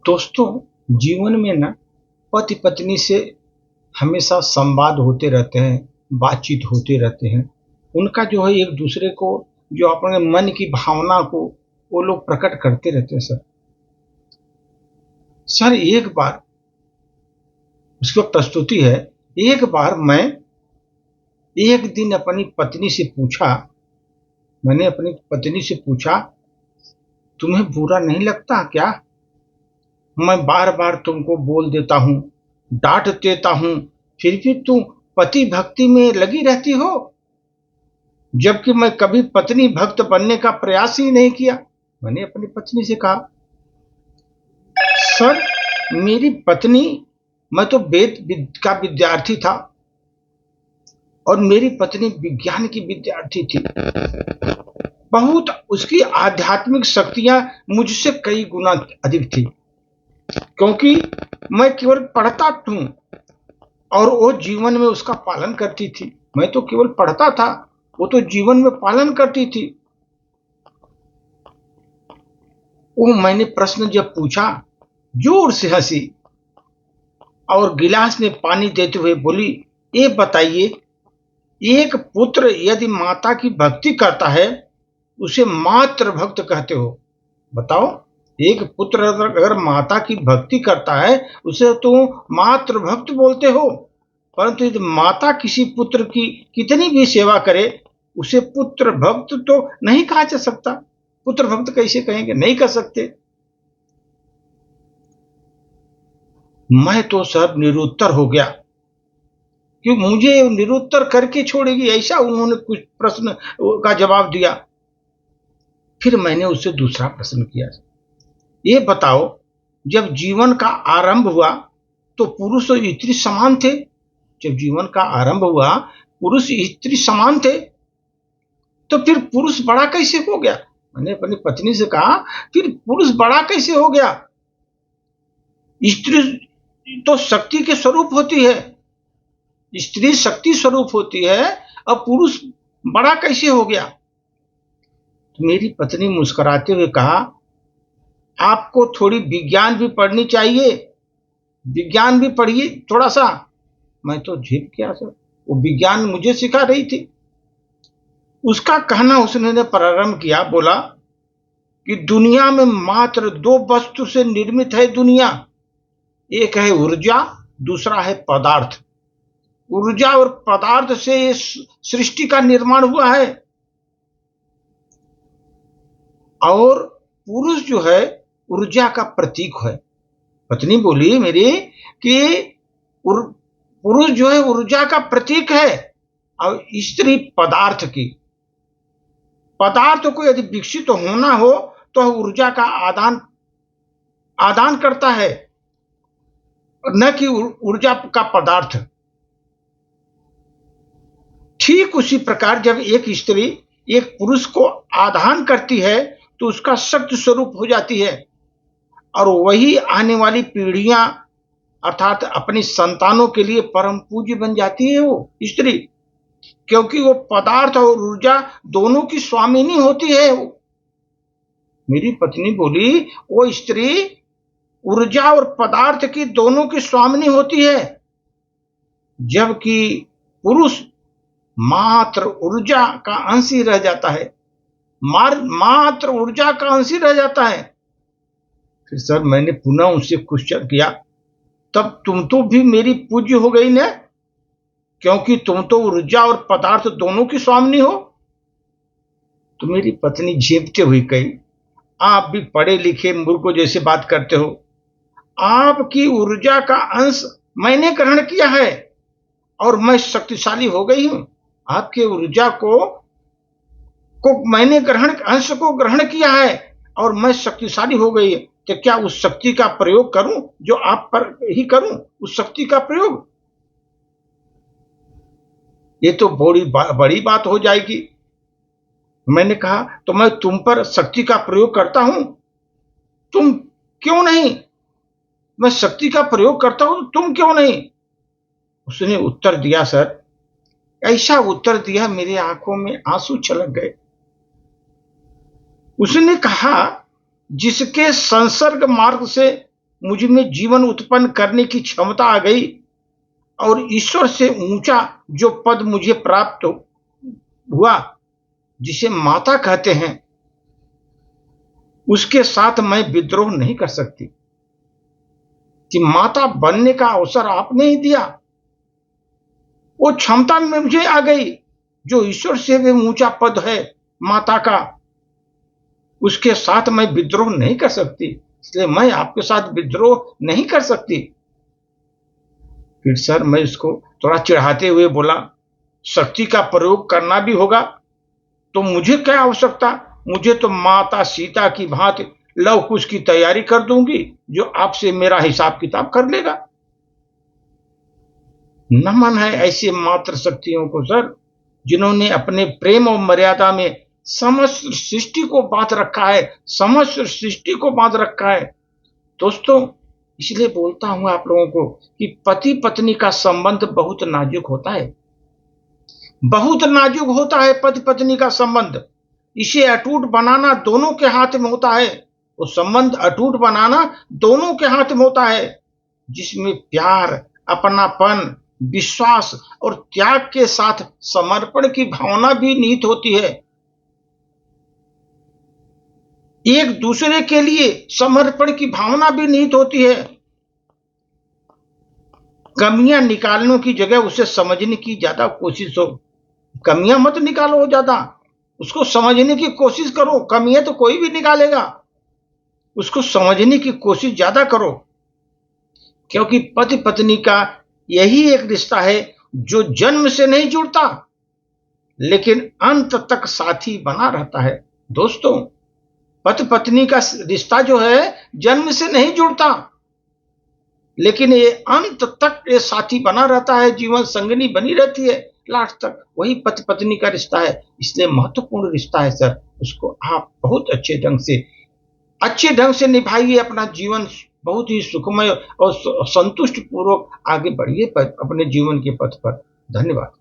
दोस्तों, जीवन में ना पति पत्नी से हमेशा संवाद होते रहते हैं, बातचीत होते रहते हैं। उनका जो है एक दूसरे को जो अपने मन की भावना को वो लोग प्रकट करते रहते हैं सर। सर एक बार उसकी प्रस्तुति है। एक बार मैं एक दिन मैंने अपनी पत्नी से पूछा, तुम्हें बुरा नहीं लगता क्या? मैं बार बार तुमको बोल देता हूँ, डांट देता हूँ, फिर भी तुम पति भक्ति में लगी रहती हो, जबकि मैं कभी पत्नी भक्त बनने का प्रयास ही नहीं किया। मैंने अपनी पत्नी से कहा, सर मेरी पत्नी, मैं तो वेद का विद्यार्थी था और मेरी पत्नी विज्ञान की विद्यार्थी थी। बहुत उसकी आध्यात्मिक शक्तियां मुझसे कई गुना अधिक थी, क्योंकि मैं केवल पढ़ता हूं और वो जीवन में उसका पालन करती थी। मैं तो केवल पढ़ता था, वो तो जीवन में पालन करती थी। वो मैंने प्रश्न जब पूछा, जोर से हंसी और गिलास में पानी देते हुए बोली, ये बताइए, एक पुत्र यदि माता की भक्ति करता है उसे मातृ भक्त कहते हो? बताओ, एक पुत्र अगर माता की भक्ति करता है उसे तो मातृ भक्त बोलते हो, परंतु यदि माता किसी पुत्र की कितनी भी सेवा करे उसे पुत्र भक्त तो नहीं कहा जा सकता। पुत्र भक्त कैसे कहेंगे? नहीं कर सकते। मैं तो सर निरुत्तर हो गया कि मुझे निरुत्तर करके छोड़ेगी, ऐसा उन्होंने कुछ प्रश्न का जवाब दिया। फिर मैंने उससे दूसरा प्रश्न किया, ये बताओ, जब जीवन का आरंभ हुआ तो पुरुष और स्त्री समान थे? जब जीवन का आरंभ हुआ पुरुष स्त्री समान थे, तो फिर पुरुष बड़ा कैसे हो गया? मैंने अपनी पत्नी से कहा, फिर पुरुष बड़ा कैसे हो गया? स्त्री तो शक्ति के स्वरूप होती है, स्त्री शक्ति स्वरूप होती है, अब पुरुष बड़ा कैसे हो गया? तो मेरी पत्नी मुस्कुराते हुए कहा, आपको थोड़ी विज्ञान भी पढ़नी चाहिए, विज्ञान भी पढ़िए थोड़ा सा। मैं तो झेप गया सर, वो विज्ञान मुझे सिखा रही थी। उसका कहना उसने प्रारंभ किया, बोला कि दुनिया में मात्र दो वस्तु से निर्मित है दुनिया, एक है ऊर्जा, दूसरा है पदार्थ। ऊर्जा और पदार्थ से इस सृष्टि का निर्माण हुआ है, और पुरुष जो है ऊर्जा का प्रतीक है। पत्नी बोली मेरी कि पुरुष जो है ऊर्जा का प्रतीक है और स्त्री पदार्थ की। पदार्थ को यदि विकसित होना हो तो ऊर्जा का आदान करता है, न कि ऊर्जा का पदार्थ। ठीक उसी प्रकार जब एक स्त्री एक पुरुष को आदान करती है तो उसका शक्ति स्वरूप हो जाती है, और वही आने वाली पीढ़ियां अर्थात अपनी संतानों के लिए परम पूज्य बन जाती है वो स्त्री, क्योंकि वो पदार्थ और ऊर्जा दोनों की स्वामिनी होती है। मेरी पत्नी बोली, वो स्त्री ऊर्जा और पदार्थ की दोनों की स्वामिनी होती है, जबकि पुरुष मात्र ऊर्जा का अंश ही रह जाता है, मात्र ऊर्जा का अंश ही रह जाता है। फिर सर मैंने पुनः उनसे क्वेश्चन किया, तब तुम तो भी मेरी पूज्य हो गई ना, क्योंकि तुम तो ऊर्जा और पदार्थ दोनों की स्वामिनी हो। तो मेरी पत्नी झेपते हुई कही, आप भी पढ़े लिखे मूर्खों जैसे बात करते हो। आपकी ऊर्जा का अंश मैंने ग्रहण किया है और मैं शक्तिशाली हो गई हूं। आपके ऊर्जा को मैंने अंश को ग्रहण किया है और मैं शक्तिशाली हो गई। तो क्या उस शक्ति का प्रयोग करूं जो आप पर ही करूं? उस शक्ति का प्रयोग, ये तो बड़ी बात हो जाएगी। मैंने कहा, तो मैं तुम पर शक्ति का प्रयोग करता हूं, तुम क्यों नहीं? मैं शक्ति का प्रयोग करता हूं, तुम क्यों नहीं? उसने उत्तर दिया सर, ऐसा उत्तर दिया मेरी आंखों में आंसू छलक गए। उसने कहा, जिसके संसर्ग मार्ग से मुझ में जीवन उत्पन्न करने की क्षमता आ गई और ईश्वर से ऊंचा जो पद मुझे प्राप्त हुआ, जिसे माता कहते हैं, उसके साथ मैं विद्रोह नहीं कर सकती। कि माता बनने का अवसर आपने ही दिया, वो क्षमता में मुझे आ गई, जो ईश्वर से भी ऊंचा पद है माता का, उसके साथ मैं विद्रोह नहीं कर सकती, इसलिए मैं आपके साथ विद्रोह नहीं कर सकती। फिर सर मैं उसको थोड़ा चिढ़ाते हुए बोला, शक्ति का प्रयोग करना भी होगा तो मुझे क्या आवश्यकता, मुझे तो माता सीता की भांति लव कुश की तैयारी कर दूंगी, जो आपसे मेरा हिसाब किताब कर लेगा। नमन है ऐसे मात्र शक्तियों को सर, जिन्होंने अपने प्रेम और मर्यादा में समस्त सृष्टि को बांध रखा है, समस्त सृष्टि को बांध रखा है। दोस्तों, इसलिए बोलता हूं आप लोगों को कि पति पत्नी का संबंध बहुत नाजुक होता है, बहुत नाजुक होता है पति पत्नी का संबंध। इसे अटूट बनाना दोनों के हाथ में होता है, वो संबंध अटूट बनाना दोनों के हाथ में होता है, जिसमें प्यार, अपनापन, विश्वास और त्याग के साथ समर्पण की भावना भी निहित होती है। एक दूसरे के लिए समर्पण की भावना भी निहित होती है। कमियां निकालने की जगह उसे समझने की ज्यादा कोशिश हो। कमियां मत निकालो ज्यादा, उसको समझने की कोशिश करो। कमियां तो कोई भी निकालेगा, उसको समझने की कोशिश ज्यादा करो, क्योंकि पति पत्नी का यही एक रिश्ता है जो जन्म से नहीं जुड़ता, लेकिन अंत तक साथी बना रहता है। दोस्तों, पति पत्नी का रिश्ता जो है जन्म से नहीं जुड़ता, लेकिन ये अंत तक ये साथी बना रहता है, जीवन संगनी बनी रहती है लास्ट तक। वही पति पत्नी का रिश्ता है, इसलिए महत्वपूर्ण रिश्ता है सर। उसको आप बहुत अच्छे ढंग से निभाइए, अपना जीवन बहुत ही सुखमय और संतुष्ट पूर्वक आगे बढ़िए अपने जीवन के पथ पर। धन्यवाद।